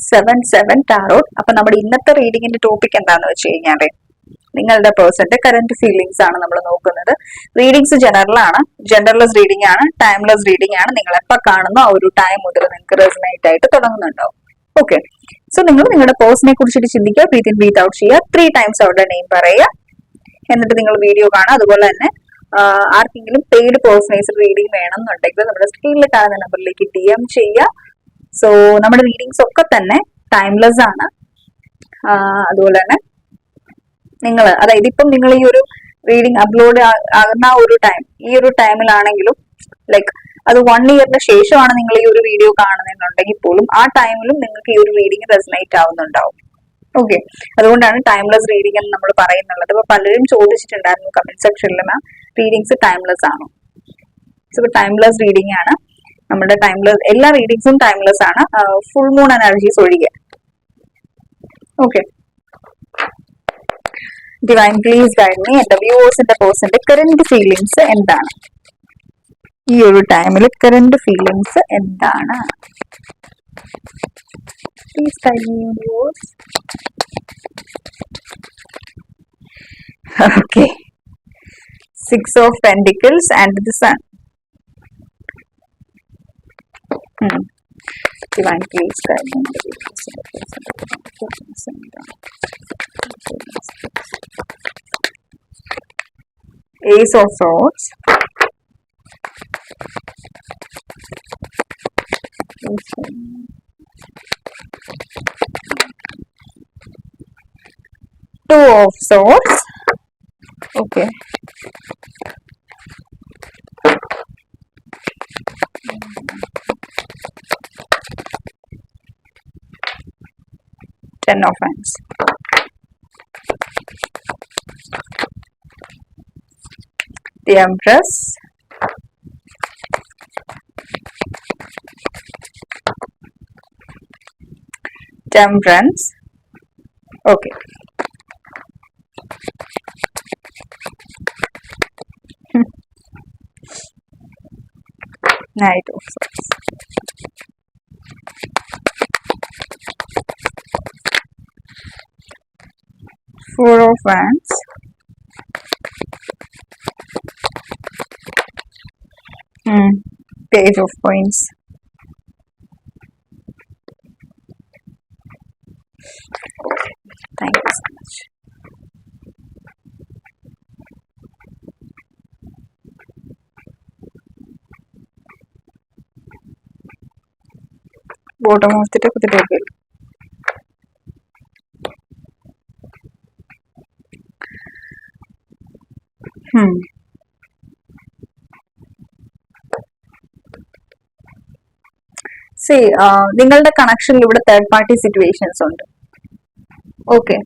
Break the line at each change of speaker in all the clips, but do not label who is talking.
7 tarot. അപ്പൊ നമ്മുടെ ഇന്നത്തെ റീഡിങ്ങിന്റെ ടോപ്പിക് എന്താന്ന് വെച്ച് കഴിഞ്ഞാല് നിങ്ങളുടെ പേഴ്സന്റെ കറന്റ് ഫീലിംഗ്സ് ആണ് നമ്മൾ നോക്കുന്നത്. റീഡിങ്സ് ജനറൽലെസ് റീഡിംഗ് ആണ്, ടൈംലെസ് റീഡിംഗ് ആണ്. നിങ്ങൾ എപ്പോ കാണുന്നോ ആ ഒരു ടൈം മുതൽ നിങ്ങൾക്ക് റെസനേറ്റ് ആയിട്ട് തുടങ്ങുന്നുണ്ടാവും. ഓക്കെ, സോ നിങ്ങൾ നിങ്ങളുടെ പേഴ്സണെ കുറിച്ചിട്ട് ചിന്തിക്കുക, ബ്രീത്ത് ഇൻ ബ്രീത്ത് ഔട്ട് ചെയ്യുക, 3 ടൈംസ് അവരുടെ നെയിം പറയുക, എന്നിട്ട് നിങ്ങൾ വീഡിയോ കാണുക. അതുപോലെ തന്നെ ആർക്കെങ്കിലും പെയ്ഡ് പേഴ്സണൈസ്ഡ് റീഡിംഗ് വേണമെന്നുണ്ടെങ്കിൽ നമ്മുടെ സ്ക്രീനിൽ കാണുന്ന നമ്പറിലേക്ക് DM ചെയ്യുക. സോ നമ്മുടെ റീഡിങ്സ് ഒക്കെ തന്നെ ടൈംലെസ് ആണ്. അതുപോലെ തന്നെ നിങ്ങൾ അതായത് ഇപ്പം നിങ്ങൾ ഈ ഒരു റീഡിംഗ് അപ്ലോഡ് ആകുന്ന ഈ ഒരു ടൈമിലാണെങ്കിലും ലൈക്ക് അത് 1 ഇയറിന് ശേഷമാണ് നിങ്ങൾ ഈ ഒരു വീഡിയോ കാണുന്നുണ്ടെങ്കിൽ പോലും ആ ടൈമിലും നിങ്ങൾക്ക് ഈ ഒരു റീഡിംഗ് റെസനേറ്റ് ആവുന്നുണ്ടാവും. ഓക്കെ, അതുകൊണ്ടാണ് ടൈംലെസ് റീഡിംഗ് എന്ന് നമ്മൾ പറയുന്നുള്ളത്. അപ്പൊ പലരും ചോദിച്ചിട്ടുണ്ടായിരുന്നു കമന്റ് സെക്ഷനിൽ, മാം റീഡിങ്സ് ടൈംലെസ് ആണോ? സോ ടൈംലെസ് റീഡിംഗ് ആണ് നമ്മുടെ എല്ലാ റീഡിങ്സും ടൈംലെസ് ആണ്, ഫുൾ മൂൺ എനർജീസ് ഒഴികെ. Okay, divine please guide me. എന്റെ വ്യൂവേഴ്സിന്റെ പേഴ്സന്റെ കറന്റ് ഫീലിംഗ്സ് എന്താണ്? ഈ ഒരു ടൈമിൽ കറന്റ് ഫീലിംഗ്സ് എന്താണ്? Please guide me viewers. Okay, 6 of Pentacles and the Sun. Divine please guide me. Ace of Swords. Two of Swords. Okay. Ten of Wands. The Empress. Temperance. Okay. Knight of Swords. Four of Wands. Page of Coins. Okay, thank you so much. Bottom of the table. നിങ്ങളുടെ കണക്ഷനിൽ ഇവിടെ third party situations ഉണ്ട്. Okay,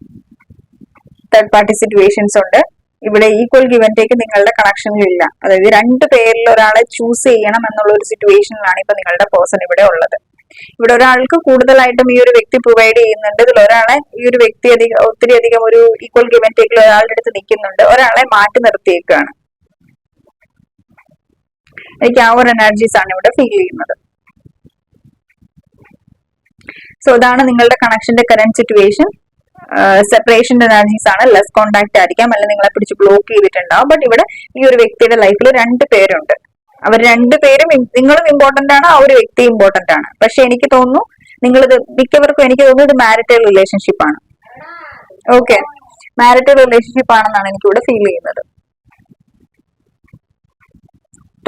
third party situations ഉണ്ട്. ഇവിടെ equal give and take നിങ്ങളുടെ കണക്ഷനിലില്ല. അതായത് 2 പേരിൽ ഒരാളെ ചൂസ് ചെയ്യണം എന്നുള്ള ഒരു സിറ്റുവേഷനിലാണ് ഇപ്പൊ നിങ്ങളുടെ പേഴ്സൺ ഇവിടെ ഉള്ളത്. ഇവിടെ ഒരാൾക്ക് കൂടുതലായിട്ടും ഈ ഒരു വ്യക്തി പ്രൊവൈഡ് ചെയ്യുന്നുണ്ട്. ഇതിൽ ഒരാളെ ഈ ഒരു വ്യക്തി ഒത്തിരി അധികം ഒരു ഈക്വൽ ഗിവ് ആൻഡ് ടേക്കിൽ ഒരാളുടെ അടുത്ത് നിൽക്കുന്നുണ്ട്, ഒരാളെ മാറ്റി നിർത്തിയേക്കാണ്. എനിക്ക് ആ ഒരു എനർജീസ് ആണ് ഇവിടെ ഫീൽ ചെയ്യുന്നത്. സോ ഇതാണ് നിങ്ങളുടെ കണക്ഷന്റെ കറന്റ് സിറ്റുവേഷൻ. സെപ്പറേഷൻ എനർജീസ് ആണ്, ലെസ് കോണ്ടാക്ട് ആയിരിക്കാം, അല്ലെങ്കിൽ നിങ്ങളെ പിടിച്ച് ബ്ലോക്ക് ചെയ്തിട്ടുണ്ടാവും. ബട്ട് ഇവിടെ ഈ ഒരു വ്യക്തിയുടെ ലൈഫിൽ 2 പേരുണ്ട്. അവർ 2 പേരും നിങ്ങളും ഇമ്പോർട്ടന്റ് ആണ്, ആ ഒരു വ്യക്തി ഇമ്പോർട്ടന്റ് ആണ്. പക്ഷെ എനിക്ക് തോന്നുന്നു മിക്കവർക്കും എനിക്ക് തോന്നുന്നു ഇത് മാരിറ്റൽ റിലേഷൻഷിപ്പ് ആണ്. ഓക്കെ, മാരിറ്റൽ റിലേഷൻഷിപ്പ് ആണെന്നാണ് എനിക്കിവിടെ ഫീൽ ചെയ്യുന്നത്.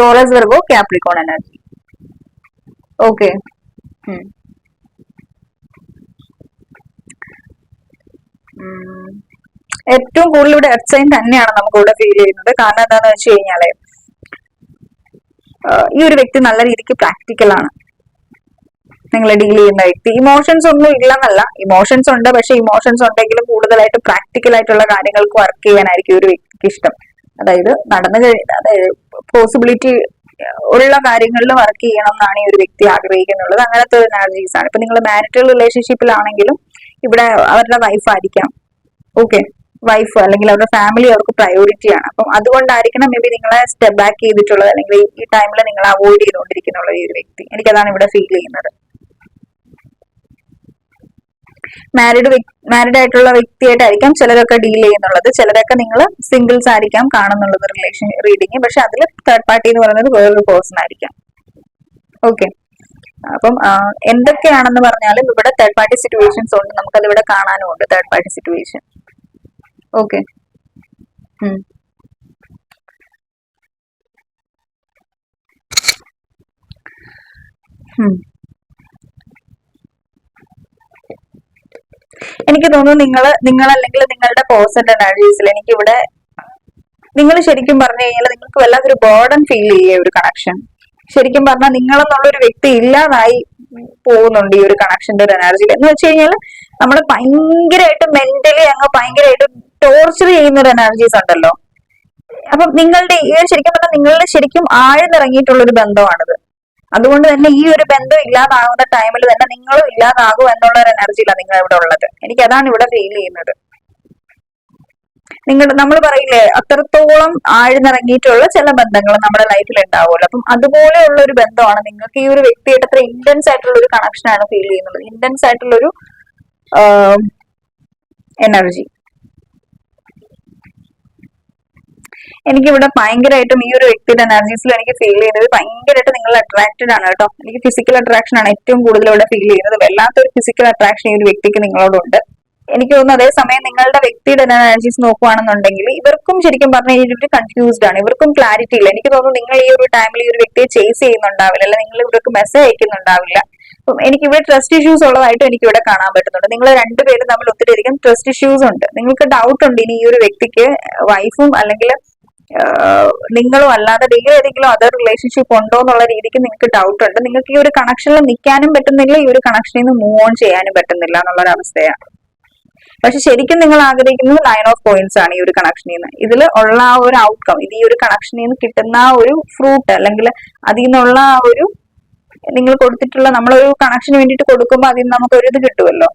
Taurus, Virgo, Capricorn energy. Okay, ഏറ്റവും കൂടുതൽ ഇവിടെ എർത്ത് സൈൻ തന്നെയാണ് നമുക്ക് ഇവിടെ ഫീൽ ചെയ്യുന്നത്. കാരണം എന്താണെന്ന് വെച്ച് കഴിഞ്ഞാല് ഈ ഒരു വ്യക്തി നല്ല രീതിക്ക് പ്രാക്ടിക്കൽ ആണ്. നിങ്ങൾ ഡീൽ ചെയ്യുന്ന വ്യക്തി ഇമോഷൻസ് ഒന്നും ഇല്ലെന്നല്ല, ഇമോഷൻസ് ഉണ്ട്. പക്ഷെ ഇമോഷൻസ് ഉണ്ടെങ്കിലും കൂടുതലായിട്ട് പ്രാക്ടിക്കൽ ആയിട്ടുള്ള കാര്യങ്ങൾക്ക് വർക്ക് ചെയ്യാനായിരിക്കും ഒരു വ്യക്തിക്ക് ഇഷ്ടം. അതായത് അതായത് പോസിബിലിറ്റി ഉള്ള കാര്യങ്ങളിൽ വർക്ക് ചെയ്യണം എന്നാണ് ഈ ഒരു വ്യക്തി ആഗ്രഹിക്കുന്നുള്ളത്. അങ്ങനത്തെ ഒരു എനർജീസ് ആണ്. ഇപ്പൊ നിങ്ങൾ മാരിറ്റൽ റിലേഷൻഷിപ്പിലാണെങ്കിലും ഇവിടെ അവരുടെ വൈഫ് ആയിരിക്കാം. ഓക്കെ, വൈഫ് അല്ലെങ്കിൽ അവരുടെ ഫാമിലി അവർക്ക് പ്രയോറിറ്റി ആണ്. അപ്പം അതുകൊണ്ടായിരിക്കണം മേ ബി നിങ്ങളെ സ്റ്റെപ്പ് ബാക്ക് ചെയ്തിട്ടുള്ളത്, അല്ലെങ്കിൽ ഈ ടൈമിൽ നിങ്ങൾ അവോയ്ഡ് ചെയ്തുകൊണ്ടിരിക്കുന്നുള്ള ഈ ഒരു വ്യക്തി. എനിക്കതാണ് ഇവിടെ ഫീൽ ചെയ്യുന്നത്. മാരീഡ് ആയിട്ടുള്ള വ്യക്തിയായിട്ടായിരിക്കാം ചിലരൊക്കെ ഡീൽ ചെയ്യുന്നുള്ളത്. ചിലരൊക്കെ നിങ്ങൾ സിംഗിൾസ് ആയിരിക്കാം കാണുന്നുള്ളത് റിലേഷൻ റീഡിങ്. പക്ഷെ അതിൽ തേർഡ് പാർട്ടി എന്ന് പറയുന്നത് വേറൊരു പേഴ്സൺ ആയിരിക്കാം. ഓക്കെ, അപ്പം എന്തൊക്കെയാണെന്ന് പറഞ്ഞാലും ഇവിടെ തേർഡ് പാർട്ടി സിറ്റുവേഷൻസ് ഉണ്ട്, നമുക്കത് ഇവിടെ കാണാനും ഉണ്ട് തേർഡ് പാർട്ടി സിറ്റുവേഷൻ. ഓക്കെ, എനിക്ക് തോന്നുന്നു നിങ്ങൾ അല്ലെങ്കിൽ നിങ്ങളുടെ പേഴ്സന്റെ എനർജീസിൽ എനിക്ക് ഇവിടെ നിങ്ങൾ ശരിക്കും പറഞ്ഞു കഴിഞ്ഞാൽ നിങ്ങൾക്ക് വല്ലാത്തൊരു ബേർഡൻ ഫീൽ ചെയ്യ ഒരു കണക്ഷൻ. ശരിക്കും പറഞ്ഞാൽ നിങ്ങളെന്നുള്ള ഒരു വ്യക്തി ഇല്ലാതായി പോകുന്നുണ്ട് ഈ ഒരു കണക്ഷന്റെ ഒരു എനർജിയിൽ. എന്ന് വെച്ച് കഴിഞ്ഞാൽ നമ്മൾ ഭയങ്കരമായിട്ട് മെന്റലി അങ്ങ് ഭയങ്കരമായിട്ട് ടോർച്ചർ ചെയ്യുന്ന ഒരു എനർജീസ് ഉണ്ടല്ലോ. അപ്പം നിങ്ങളുടെ ശരിക്കും പറഞ്ഞാൽ നിങ്ങളുടെ ശരിക്കും ആഴ്ന്നിറങ്ങിയിട്ടുള്ള ഒരു ബന്ധമാണിത്. അതുകൊണ്ട് തന്നെ ഈ ഒരു ബന്ധം ഇല്ലാതാകുന്ന ടൈമിൽ തന്നെ നിങ്ങളും ഇല്ലാതാകും എന്നുള്ള ഒരു എനർജിയിലാണ് നിങ്ങൾ ഇവിടെ ഉള്ളത്. എനിക്ക് അതാണ് ഇവിടെ ഫീൽ ചെയ്യുന്നത്. നമ്മൾ പറയില്ലേ അത്രത്തോളം ആഴ്ന്നിറങ്ങിയിട്ടുള്ള ചില ബന്ധങ്ങൾ നമ്മുടെ ലൈഫിൽ ഉണ്ടാവുമല്ലോ. അപ്പം അതുപോലെയുള്ള ഒരു ബന്ധമാണ് നിങ്ങൾക്ക് ഈ ഒരു വ്യക്തിയായിട്ട് അത്ര ഇന്റൻസ് ആയിട്ടുള്ള ഒരു കണക്ഷൻ ആണ് ഫീൽ ചെയ്യുന്നത്, ഇന്റൻസ് ആയിട്ടുള്ള ഒരു എനർജി. എനിക്കിവിടെ ഭയങ്കരമായിട്ടും ഈ ഒരു വ്യക്തിയുടെ എനർജീസിൽ എനിക്ക് ഫീൽ ചെയ്യുന്നത് ഭയങ്കരമായിട്ട് നിങ്ങൾ അട്രാക്റ്റഡ് ആണ് കേട്ടോ. എനിക്ക് ഫിസിക്കൽ അട്രാക്ഷൻ ആണ് ഏറ്റവും കൂടുതൽ ഇവിടെ ഫീൽ ചെയ്യുന്നത്. വല്ലാത്തൊരു ഫിസിക്കൽ അട്രാക്ഷൻ ഈ ഒരു വ്യക്തിക്ക് നിങ്ങളോടുണ്ട്. എനിക്ക് തോന്നുന്നു അതേസമയം നിങ്ങളുടെ വ്യക്തിയുടെ എനർജീസ് നോക്കുകയാണെന്നുണ്ടെങ്കിൽ ഇവർക്കും ശരിക്കും പറഞ്ഞാൽ ഇവർക്ക് കൺഫ്യൂസ്ഡ് ആണ്, ഇവർക്കും ക്ലാരിറ്റി ഇല്ല. എനിക്ക് തോന്നുന്നു നിങ്ങൾ ഈ ഒരു ടൈമിൽ ഈ ഒരു വ്യക്തിയെ ചേസ് ചെയ്യുന്നുണ്ടാവില്ല, അല്ല നിങ്ങൾ ഇവർക്ക് മെസ്സേജ് അയക്കുന്നുണ്ടാവില്ല. അപ്പം എനിക്കിവിടെ ട്രസ്റ്റ് ഇഷ്യൂസ് ഉള്ളതായിട്ടും എനിക്ക് ഇവിടെ കാണാൻ പറ്റുന്നുണ്ട്. നിങ്ങൾ രണ്ടുപേരും തമ്മിൽ ഒത്തിരി അധികം ട്രസ്റ്റ് ഇഷ്യൂസ് ഉണ്ട്. നിങ്ങൾക്ക് ഡൗട്ട് ഉണ്ട് ഇനി ഈ ഒരു വ്യക്തിക്ക് വൈഫും അല്ലെങ്കിൽ നിങ്ങളും അല്ലാതെ വേറെ ഏതെങ്കിലും അതർ റിലേഷൻഷിപ്പ് ഉണ്ടോ എന്നുള്ള രീതിക്ക് നിങ്ങൾക്ക് ഡൗട്ട് ഉണ്ട്. നിങ്ങൾക്ക് ഈ ഒരു കണക്ഷനിൽ നിൽക്കാനും പറ്റുന്നില്ല, ഈ ഒരു കണക്ഷനിൽ നിന്ന് മൂവ് ഓൺ ചെയ്യാനും പറ്റുന്നില്ല എന്നുള്ളൊരു അവസ്ഥയാണ്. പക്ഷെ ശരിക്കും നിങ്ങൾ ആഗ്രഹിക്കുന്നത് 9 ഓഫ് കോയിൻസ് ആണ് ഈ ഒരു കണക്ഷനിൽ നിന്ന്. ഇതിൽ ഉള്ള ആ ഒരു ഔട്ട്കം, ഇത് ഈ ഒരു കണക്ഷനിൽ നിന്ന് കിട്ടുന്ന ആ ഒരു ഫ്രൂട്ട് അല്ലെങ്കിൽ അതിൽ നിന്നുള്ള ആ ഒരു നിങ്ങൾ കൊടുത്തിട്ടുള്ള നമ്മളൊരു കണക്ഷന് വേണ്ടിയിട്ട് കൊടുക്കുമ്പോൾ അതിൽ നിന്ന് നമുക്ക് ഒരു ഇത് കിട്ടുമല്ലോ,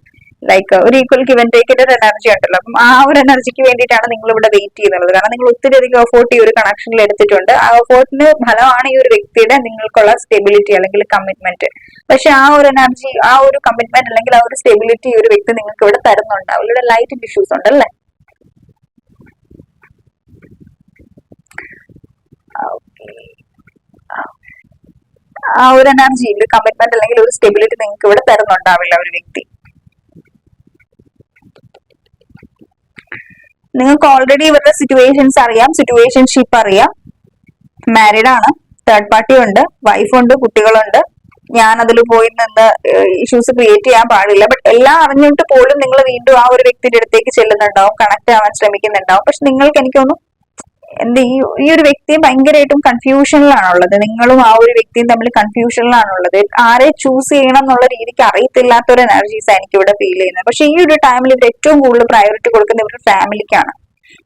ലൈക്ക് ഒരു ഈക്വൽ ഗിവ് ആൻഡ് ടേക്കിന്റെ ഒരു എനർജി ഉണ്ടല്ലോ. അപ്പം ആ ഒരു എനർജിക്ക് വേണ്ടിയിട്ടാണ് നിങ്ങൾ ഇവിടെ വെയിറ്റ് ചെയ്യുന്നത്. കാരണം നിങ്ങൾ ഒത്തിരി അധികം എഫോർട്ട് ഈ ഒരു കണക്ഷനിൽ എടുത്തിട്ടുണ്ട്. ആ എഫോർട്ടിന് ഫലമാണ് ഈ ഒരു വ്യക്തിയുടെ നിങ്ങൾക്കുള്ള സ്റ്റെബിലിറ്റി അല്ലെങ്കിൽ കമ്മിറ്റ്മെന്റ്. പക്ഷെ ആ ഒരു എനർജി, ആ ഒരു കമ്മിറ്റ്മെന്റ് അല്ലെങ്കിൽ ആ ഒരു സ്റ്റെബിലിറ്റി ഈ ഒരു വ്യക്തി നിങ്ങൾക്ക് ഇവിടെ തരുന്നുണ്ടാവും. ഇവിടെ ലൈറ്റ് ഇഷ്യൂസ് ഉണ്ടല്ലേ. ആ ഒരു എനർജി, കമ്മിറ്റ്മെന്റ് അല്ലെങ്കിൽ ഒരു സ്റ്റെബിലിറ്റി നിങ്ങൾക്ക് ഇവിടെ തരുന്നുണ്ടാവില്ല ഒരു വ്യക്തി. നിങ്ങൾക്ക് ഓൾറെഡി ഇവരുടെ സിറ്റുവേഷൻസ് അറിയാം, സിറ്റുവേഷൻഷിപ്പ് അറിയാം. മാരീഡ് ആണ്, തേർഡ് പാർട്ടി ഉണ്ട്, വൈഫുണ്ട്, കുട്ടികളുണ്ട്. ഞാൻ അതിൽ പോയി നിന്ന് ഇഷ്യൂസ് ക്രിയേറ്റ് ചെയ്യാൻ പാടില്ല. ബട്ട് എല്ലാം അറിഞ്ഞിട്ട് പോലും നിങ്ങൾ വീണ്ടും ആ ഒരു വ്യക്തിയുടെ അടുത്തേക്ക് ചെല്ലുന്നുണ്ടാവും, കണക്ട് ആവാൻ ശ്രമിക്കുന്നുണ്ടാവും. പക്ഷെ നിങ്ങൾക്ക് എനിക്ക് തോന്നുന്നു ഈ ഒരു വ്യക്തിയും ഭയങ്കരമായിട്ടും കൺഫ്യൂഷനിലാണുള്ളത്. നിങ്ങളും ആ ഒരു വ്യക്തിയും തമ്മിൽ കൺഫ്യൂഷനിലാണുള്ളത്. ആരെ ചൂസ് ചെയ്യണം എന്നുള്ള രീതിക്ക് അറിയത്തില്ലാത്തൊരു എനർജീസ് എനിക്ക് ഇവിടെ ഫീൽ ചെയ്യുന്നത്. പക്ഷെ ഈ ഒരു ടൈമിൽ ഇവർ ഏറ്റവും കൂടുതൽ പ്രയോറിറ്റി കൊടുക്കുന്നത് ഇവരുടെ ഫാമിലിക്കാണ്.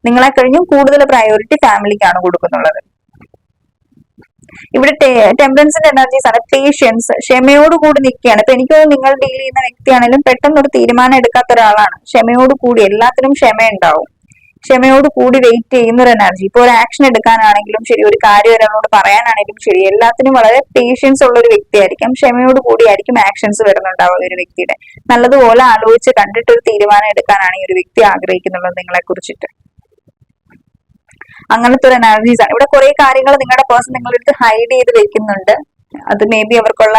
നിങ്ങളെ കഴിഞ്ഞും കൂടുതൽ പ്രയോറിറ്റി ഫാമിലിക്കാണ് കൊടുക്കുന്നുള്ളത്. ഇവിടെ ടെമ്പറൻസിന്റെ എനർജീസ് ആണ്. പേഷ്യൻസ്, ക്ഷമയോടുകൂടി നിൽക്കുകയാണ്. ഇപ്പൊ എനിക്ക് നിങ്ങൾ ഡീൽ ചെയ്യുന്ന വ്യക്തിയാണെങ്കിലും പെട്ടെന്ന് ഒരു തീരുമാനം എടുക്കാത്ത ഒരാളാണ്. ക്ഷമയോടുകൂടി എല്ലാത്തിനും ക്ഷമയുണ്ടാവും. ക്ഷമയോട് കൂടി വെയിറ്റ് ചെയ്യുന്ന ഒരു എനർജി. ഇപ്പൊ ഒരു ആക്ഷൻ എടുക്കാനാണെങ്കിലും ശരി, ഒരു കാര്യം ഒരാളോട് പറയാനാണെങ്കിലും ശരി, എല്ലാത്തിനും വളരെ പേഷ്യൻസ് ഉള്ള ഒരു വ്യക്തിയായിരിക്കും. ക്ഷമയോട് കൂടിയായിരിക്കും ആക്ഷൻസ് വരുന്നുണ്ടാവുക ഒരു വ്യക്തിയുടെ. നല്ലതുപോലെ ആലോചിച്ച് കണ്ടിട്ട് ഒരു തീരുമാനം എടുക്കാനാണ് ഈ ഒരു വ്യക്തി ആഗ്രഹിക്കുന്നുള്ളത് നിങ്ങളെ കുറിച്ചിട്ട്. അങ്ങനത്തെ ഒരു എനർജീസ് ആണ് ഇവിടെ. കുറെ കാര്യങ്ങൾ നിങ്ങളുടെ പേഴ്സൺ നിങ്ങളുടെ അടുത്ത് ഹൈഡ് ചെയ്ത് വെക്കുന്നുണ്ട്. അത് മേ ബി അവർക്കുള്ള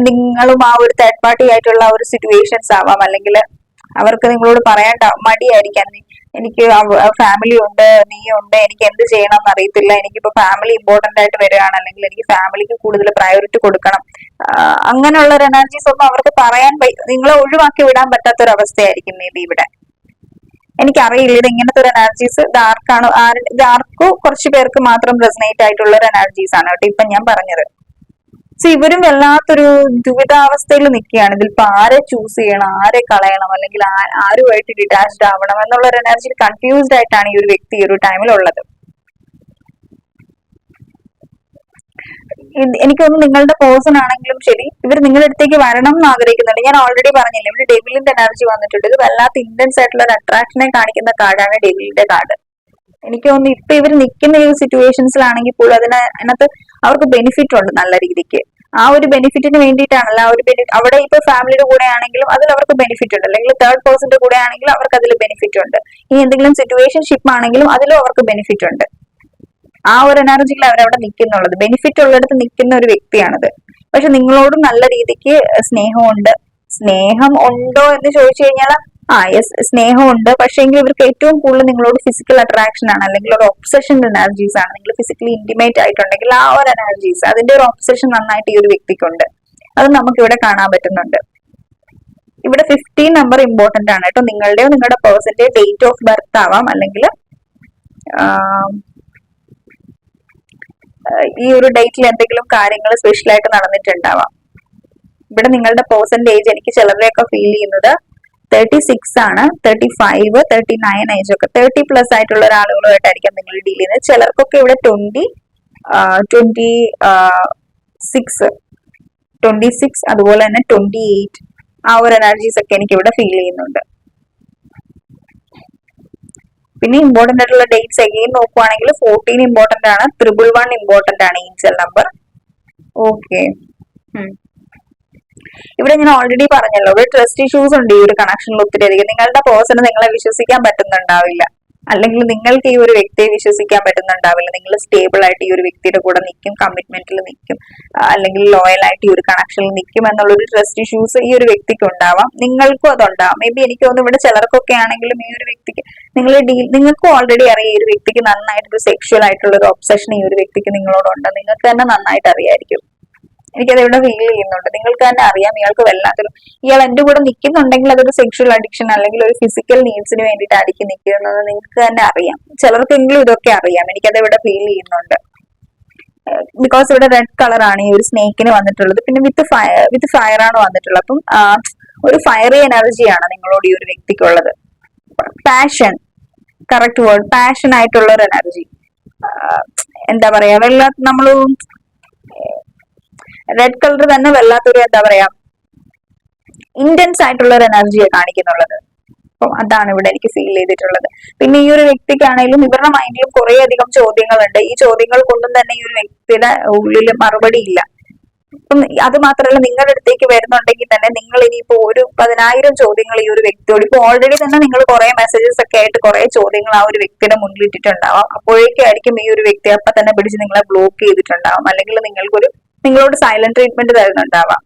നിങ്ങളും ആ ഒരു തേർഡ് പാർട്ടി ആയിട്ടുള്ള ഒരു സിറ്റുവേഷൻസ് ആവാം, അല്ലെങ്കിൽ അവർക്ക് നിങ്ങളോട് പറയാൻ മടിയായിരിക്കാം. എനിക്ക് ഫാമിലി ഉണ്ട്, നീ ഉണ്ട്, എനിക്ക് എന്ത് ചെയ്യണം എന്ന് അറിയത്തില്ല, എനിക്കിപ്പോ ഫാമിലി ഇമ്പോർട്ടന്റ് ആയിട്ട് വരികയാണ്, അല്ലെങ്കിൽ എനിക്ക് ഫാമിലിക്ക് കൂടുതൽ പ്രയോറിറ്റി കൊടുക്കണം. അങ്ങനെയുള്ള ഒരു എനർജീസ് ഒന്നും അവർക്ക് പറയാൻ നിങ്ങളെ ഒഴിവാക്കി വിടാൻ പറ്റാത്തൊരവസ്ഥയായിരിക്കും മേ ബി ഇവിടെ. എനിക്കറിയില്ല ഇത് ഇങ്ങനത്തെ ഒരു എനർജീസ് ഇതാർക്കാണോ, ഇതാർക്കോ കുറച്ചു പേർക്ക് മാത്രം റെസനേറ്റ് ആയിട്ടുള്ള ഒരു എനർജീസ് ആണ് കേട്ടോ ഇപ്പൊ ഞാൻ പറഞ്ഞത്. ഇവരും വല്ലാത്തൊരു ദുരിതാവസ്ഥയിൽ നിൽക്കുകയാണ്. ഇതിലിപ്പോ ആരെ ചൂസ് ചെയ്യണം, ആരെ കളയണം, അല്ലെങ്കിൽ ആരുമായിട്ട് ഡിറ്റാച്ച്ഡ് ആവണം എന്നുള്ള ഒരു എനർജിയിൽ കൺഫ്യൂസ്ഡ് ആയിട്ടാണ് ഈ ഒരു വ്യക്തി ഈ ഒരു ടൈമിലുള്ളത്. എനിക്ക് തോന്നുന്നു നിങ്ങളുടെ പേഴ്സൺ ആണെങ്കിലും ശരി, ഇവർ നിങ്ങളുടെ അടുത്തേക്ക് വരണം എന്ന് ആഗ്രഹിക്കുന്നുണ്ട്. ഞാൻ ഓൾറെഡി പറഞ്ഞില്ലേ, ഇവിടെ ഡെവിലിന്റെ എനർജി വന്നിട്ടുണ്ട്. ഇത് വല്ലാത്ത ഇന്റൻസ് ആയിട്ടുള്ള ഒരു അട്രാക്ഷനെ കാണിക്കുന്ന കാർഡാണ് ഡെവിലിന്റെ കാർഡ്. എനിക്ക് തോന്നുന്നു ഇപ്പൊ ഇവർ നിൽക്കുന്ന ഈ സിറ്റുവേഷൻസിലാണെങ്കിൽ പോലും അതിനകത്ത് അവർക്ക് ബെനിഫിറ്റ് ഉണ്ട് നല്ല രീതിക്ക്. ആ ഒരു ബെനിഫിറ്റിന് വേണ്ടിയിട്ടാണല്ലോ. ആ ഒരു അവിടെ ഇപ്പൊ ഫാമിലിയുടെ കൂടെ ആണെങ്കിലും അതിൽ അവർക്ക് ബെനിഫിറ്റ് ഉണ്ട്, അല്ലെങ്കിൽ തേർഡ് പേഴ്സന്റെ കൂടെ ആണെങ്കിലും അവർക്ക് അതിൽ ബെനിഫിറ്റ് ഉണ്ട്. ഇനി എന്തെങ്കിലും സിറ്റുവേഷൻഷിപ്പ് ആണെങ്കിലും അതിലും അവർക്ക് ബെനിഫിറ്റ് ഉണ്ട്. ആ ഒരു എനർജിയിൽ അവരവിടെ നിൽക്കുന്നുള്ളത്, ബെനിഫിറ്റ് ഉള്ളിടത്ത് നിൽക്കുന്ന ഒരു വ്യക്തിയാണത്. പക്ഷെ നിങ്ങളോടും നല്ല രീതിക്ക് സ്നേഹമുണ്ട്. സ്നേഹം ഉണ്ടോ എന്ന് ചോദിച്ചു കഴിഞ്ഞാൽ യെസ്, സ്നേഹമുണ്ട്. പക്ഷെ എങ്കിൽ ഇവർക്ക് ഏറ്റവും കൂടുതൽ നിങ്ങളോട് ഫിസിക്കൽ അട്രാക്ഷൻ ആണ്, അല്ലെങ്കിൽ ഒരു ഒബ്സഷൻ എനർജീസ് ആണ്. നിങ്ങൾ ഫിസിക്കലി ഇന്റിമേറ്റ് ആയിട്ടുണ്ടെങ്കിൽ ആ ഒരു എനർജീസ്, അതിന്റെ ഒരു ഒബ്സഷൻ നന്നായിട്ട് ഈ ഒരു വ്യക്തിക്കുണ്ട്. അത് നമുക്ക് ഇവിടെ കാണാൻ പറ്റുന്നുണ്ട്. ഇവിടെ 15 നമ്പർ ഇമ്പോർട്ടന്റ് ആണ് കേട്ടോ. നിങ്ങളുടെയോ നിങ്ങളുടെ പേഴ്സന്റെ ഡേറ്റ് ഓഫ് ബർത്ത് ആവാം, അല്ലെങ്കിൽ ഈ ഒരു ഡേറ്റിൽ എന്തെങ്കിലും കാര്യങ്ങൾ സ്പെഷ്യൽ ആയിട്ട് നടന്നിട്ടുണ്ടാവാം. ഇവിടെ നിങ്ങളുടെ പേഴ്സന്റെ ഏജ് എനിക്ക് ചിലരെയൊക്കെ ഫീൽ ചെയ്യുന്നത് 36 ആണ്, 35, 39 ഏജ് ഒക്കെ 30+ ആയിട്ടുള്ള ഒരാളുകളുമായിട്ടായിരിക്കും നിങ്ങൾ ഡീൽ ചെയ്യുന്നത്. ചിലർക്കൊക്കെ ഇവിടെ 26 അതുപോലെ തന്നെ 28 ആ ഒരു എനർജീസ് ഒക്കെ എനിക്ക് ഇവിടെ ഫീൽ ചെയ്യുന്നുണ്ട്. പിന്നെ ഇമ്പോർട്ടന്റ് ആയിട്ടുള്ള ഡേറ്റ്സ് അഗെയിൻ നോക്കുവാണെങ്കിൽ 14 ഇമ്പോർട്ടന്റ് ആണ്, 111 ഇമ്പോർട്ടന്റ് ആണ്, ഏഞ്ചൽ നമ്പർ. ഓക്കെ, ഇവിടെ ഞാൻ ഓൾറെഡി പറഞ്ഞല്ലോ, ഇവിടെ ട്രസ്റ്റ് ഇഷ്യൂസ് ഉണ്ട് ഈ ഒരു കണക്ഷനിൽ ഒത്തിരി അധികം. നിങ്ങളുടെ പേഴ്സണ് നിങ്ങളെ വിശ്വസിക്കാൻ പറ്റുന്നുണ്ടാവില്ല, അല്ലെങ്കിൽ നിങ്ങൾക്ക് ഈ ഒരു വ്യക്തിയെ വിശ്വസിക്കാൻ പറ്റുന്നുണ്ടാവില്ല. നിങ്ങൾ സ്റ്റേബിൾ ആയിട്ട് ഈ ഒരു വ്യക്തിയുടെ കൂടെ നിൽക്കും, കമ്മിറ്റ്മെന്റിൽ നിൽക്കും, അല്ലെങ്കിൽ ലോയൽ ആയിട്ട് ഈ ഒരു കണക്ഷനിൽ നിൽക്കും എന്നുള്ളൊരു ട്രസ്റ്റ് ഇഷ്യൂസ് ഈ ഒരു വ്യക്തിക്ക് ഉണ്ടാവാം. നിങ്ങൾക്കും അതുണ്ടാവാം. മേ ബി എനിക്ക് തോന്നുന്നു ഇവിടെ ചിലർക്കൊക്കെ ആണെങ്കിലും ഈ ഒരു വ്യക്തിക്ക് നിങ്ങൾക്കും ഓൾറെഡി അറിയാം ഈ ഒരു വ്യക്തിക്ക് നന്നായിട്ടൊരു സെക്ഷൽ ആയിട്ടുള്ള ഒരു ഒബ്സഷൻ ഈ ഒരു വ്യക്തിക്ക് നിങ്ങളോടുണ്ട്. നിങ്ങൾക്ക് തന്നെ നന്നായിട്ട് അറിയായിരിക്കും. എനിക്കത് ഇവിടെ ഫീൽ ചെയ്യുന്നുണ്ട്. നിങ്ങൾക്ക് തന്നെ അറിയാം ഇയാൾക്ക് വല്ലാത്തൊരു, ഇയാൾ എന്റെ കൂടെ നിൽക്കുന്നുണ്ടെങ്കിൽ അതൊരു സെക്ഷൽ അഡിക്ഷൻ അല്ലെങ്കിൽ ഒരു ഫിസിക്കൽ നീഡ്സിന് വേണ്ടിയിട്ടായിരിക്കും നിൽക്കുന്നത്. നിങ്ങൾക്ക് തന്നെ അറിയാം. ചിലർക്കെങ്കിലും ഇതൊക്കെ അറിയാം. എനിക്കത് ഇവിടെ ഫീൽ ചെയ്യുന്നുണ്ട്. ബിക്കോസ് ഇവിടെ റെഡ് കളർ ആണ് ഈ ഒരു സ്നേക്കിന് വന്നിട്ടുള്ളത്. പിന്നെ വിത്ത് ഫയർ ആണ് വന്നിട്ടുള്ളത്. അപ്പം ഒരു ഫയറി എനർജിയാണ് നിങ്ങളോട് ഈ ഒരു വ്യക്തിക്കുള്ളത്. പാഷൻ, കറക്റ്റ് വേർഡ്, പാഷൻ ആയിട്ടുള്ള ഒരു എനർജി. എന്താ പറയാ, നമ്മള് റെഡ് കളർ തന്നെ വല്ലാത്തൊരു എന്താ പറയാ, ഇന്റൻസ് ആയിട്ടുള്ള ഒരു എനർജിയെ കാണിക്കുന്നുള്ളത്. അപ്പം അതാണ് ഇവിടെ എനിക്ക് ഫീൽ ചെയ്തിട്ടുള്ളത്. പിന്നെ ഈ ഒരു വ്യക്തിക്കാണെങ്കിലും ഇവരുടെ മൈൻഡിലും കുറെ അധികം ചോദ്യങ്ങളുണ്ട്. ഈ ചോദ്യങ്ങൾക്കൊന്നും തന്നെ ഈ ഒരു വ്യക്തിയുടെ ഉള്ളിൽ മറുപടി ഇല്ല. അപ്പം അത് മാത്രമല്ല, നിങ്ങളുടെ അടുത്തേക്ക് വരുന്നുണ്ടെങ്കിൽ തന്നെ നിങ്ങൾ ഇനിയിപ്പോ ഒരു 10,000 ചോദ്യങ്ങൾ ഈ ഒരു വ്യക്തിയോട്, ഇപ്പൊ ഓൾറെഡി തന്നെ നിങ്ങൾ കുറെ മെസ്സേജസ് ഒക്കെ ആയിട്ട് കുറെ ചോദ്യങ്ങൾ ആ ഒരു വ്യക്തിയുടെ മുന്നിൽ ഇട്ടിട്ടുണ്ടാവാം. അപ്പോഴേക്കായിരിക്കും ഈ ഒരു വ്യക്തി അപ്പൊ തന്നെ പിടിച്ച് നിങ്ങളെ ബ്ലോക്ക് ചെയ്തിട്ടുണ്ടാവാം, അല്ലെങ്കിൽ നിങ്ങളോട് സൈലന്റ് ട്രീറ്റ്മെന്റ് തരുന്നുണ്ടാവാം,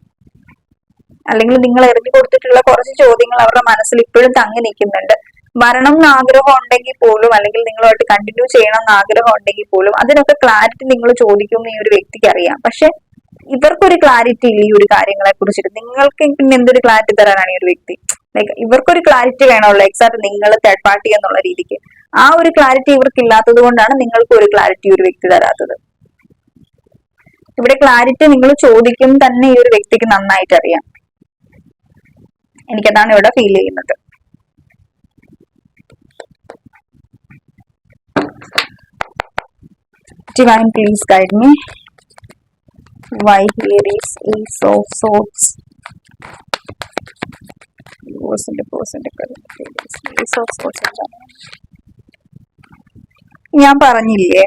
അല്ലെങ്കിൽ നിങ്ങൾ എറിഞ്ഞു കൊടുത്തിട്ടുള്ള കുറച്ച് ചോദ്യങ്ങൾ അവരുടെ മനസ്സിൽ ഇപ്പോഴും തങ്ങി നിൽക്കുന്നുണ്ട്. വരണം എന്ന് ആഗ്രഹം ഉണ്ടെങ്കിൽ പോലും, അല്ലെങ്കിൽ നിങ്ങളുമായിട്ട് കണ്ടിന്യൂ ചെയ്യണം എന്ന് ആഗ്രഹം ഉണ്ടെങ്കിൽ പോലും അതിനൊക്കെ ക്ലാരിറ്റി നിങ്ങൾ ചോദിക്കുമെന്ന് ഈ ഒരു വ്യക്തിക്ക് അറിയാം. പക്ഷെ ഇവർക്കൊരു ക്ലാരിറ്റി ഇല്ല ഈ ഒരു കാര്യങ്ങളെ കുറിച്ചിട്ട്. നിങ്ങൾക്ക് പിന്നെ എന്തൊരു ക്ലാരിറ്റി തരാനാണ് ഈ ഒരു വ്യക്തി? ലൈക്ക് ഇവർക്കൊരു ക്ലാരിറ്റി വേണമല്ലോ, എക്സാക്ട് നിങ്ങൾ തേർഡ് പാർട്ടി എന്നുള്ള രീതിക്ക്. ആ ഒരു ക്ലാരിറ്റി ഇവർക്ക് ഇല്ലാത്തത് കൊണ്ടാണ് നിങ്ങൾക്ക് ഒരു ക്ലാരിറ്റി ഒരു വ്യക്തി തരാത്തത്. ഇവിടെ ക്ലാരിറ്റി നിങ്ങൾ ചോദിക്കും തന്നെ ഈ ഒരു വ്യക്തിക്ക് നന്നായിട്ട് അറിയാം. എനിക്കതാണ് ഇവിടെ ഫീൽ ചെയ്യുന്നത്. Divine, please guide me. Why here is Ace of Swords? Ace of Swords ഞാൻ പറഞ്ഞില്ലേ,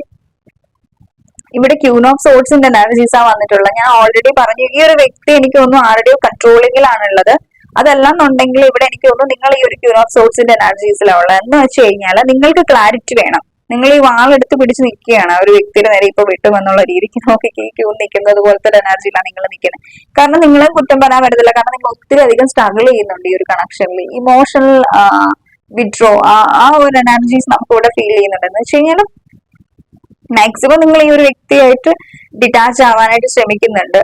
ഇവിടെ ക്യൂൻ ഓഫ് സോർട്സിന്റെ എനർജീസാ വന്നിട്ടുള്ളത്. ഞാൻ ഓൾറെഡി പറഞ്ഞു ഈ ഒരു വ്യക്തി എനിക്ക് തോന്നുന്നു ആരുടെയോ കൺട്രോളിങ്ങിലാണുള്ളത്. അതല്ലെന്നുണ്ടെങ്കിൽ ഇവിടെ എനിക്ക് തോന്നുന്നു നിങ്ങൾ ഈ ഒരു ക്യൂൻ ഓഫ് സോർട്സിന്റെ എനർജീസിലാണ് ഉള്ളത്. എന്ന് വെച്ച് കഴിഞ്ഞാൽ നിങ്ങൾക്ക് ക്ലാരിറ്റി വേണം. നിങ്ങൾ ഈ വാളെടുത്ത് പിടിച്ച് നിൽക്കുകയാണ് ഒരു വ്യക്തിയുടെ നേരെ ഇപ്പൊ വിട്ടുമെന്നുള്ള രീതിക്ക് നോക്കി ക്യൂ നിൽക്കുന്നത് പോലത്തെ ഒരു എനർജിയിലാണ് നിങ്ങൾ നിൽക്കുന്നത്. കാരണം നിങ്ങളെ കുറ്റം പറയാൻ പറ്റത്തില്ല. കാരണം നിങ്ങൾ ഒത്തിരി അധികം സ്ട്രഗിൾ ചെയ്യുന്നുണ്ട് ഈ ഒരു കണക്ഷനിൽ. ഇമോഷണൽ വിഡ്രോ ആ ഒരു എനർജീസ് നമുക്ക് ഇവിടെ ഫീൽ ചെയ്യുന്നുണ്ട്. എന്ന് വെച്ച് കഴിഞ്ഞാൽ മാക്സിമം നിങ്ങൾ ഈ ഒരു വ്യക്തിയായിട്ട് ഡിറ്റാച്ച് ആവാനായിട്ട് ശ്രമിക്കുന്നുണ്ട്.